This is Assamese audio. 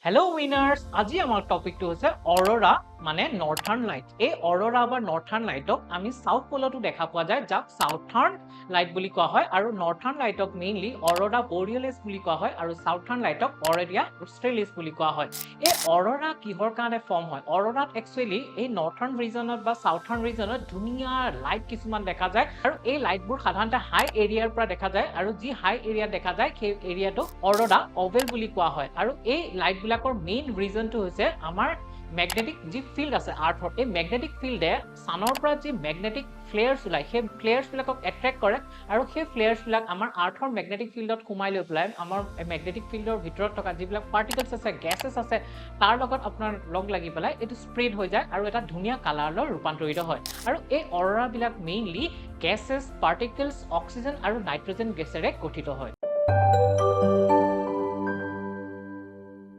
Hello winners, আজি আমাৰ টপিকটো হৈছে অৰোৰা মানে নर्थাৰ্ণ লাইট। এই অৰোৰা বা নৰ্থাৰ্ণ লাইটক আমি সাউথ পোলতো দেখা পোৱা যায়, যাক সাউথাৰ্ণ লাইট বুলি কোৱা হয়, আৰু নৰ্থাৰ্ণ লাইটক মেইনলি অৰোৰা বৰিয়েলিছ বুলি কোৱা হয়, আৰু সাউথাৰ্ণ লাইটক অৰেলিয়া অষ্ট্ৰেলিছ বুলি কোৱা হয়। এই অৰোৰা কিহৰ কাৰণে ফৰ্ম হয়? অৰোৰাত একচুৱেলি এই নৰ্থাৰ্ণ ৰিজনত বা সাউথাৰ্ণ ৰিজনত ধুনীয়া লাইট কিছুমান দেখা যায়, আৰু এই লাইটবোৰ সাধাৰণতে হাই এৰিয়াৰ পৰা দেখা যায়, আৰু যি হাই এৰিয়াত দেখা যায় সেই এৰিয়াটোক অৰোৰা অভেল বুলি কোৱা হয়। আৰু এই লাইটবিলাকৰ মেইন ৰিজনটো হৈছে আমাৰ মেগনেটিক যি ফিল্ড আছে আৰ্থৰ, এই মেগনেটিক ফিল্ডে সানৰ পৰা যি মেগনেটিক ফ্লেয়াৰ্ছ ওলায় সেই ফ্লেয়াৰ্ছবিলাকক এট্ৰেক্ট কৰে, আৰু সেই ফ্লেয়াৰ্ছবিলাক আমাৰ আৰ্থৰ মেগনেটিক ফিল্ডত সোমাই লৈ পেলাই আমাৰ মেগনেটিক ফিল্ডৰ ভিতৰত থকা যিবিলাক পাৰ্টিকলছ আছে, গেছেছ আছে, তাৰ লগত আপোনাৰ লগ লাগি পেলাই এইটো স্প্ৰেড হৈ যায় আৰু এটা ধুনীয়া কালাৰলৈ ৰূপান্তৰিত হয়। আৰু এই অৰোৰাবিলাক মেইনলি গেছেছ, পাৰ্টিকলছ, অক্সিজেন আৰু নাইট্ৰজেন গেছেৰে গঠিত হয়।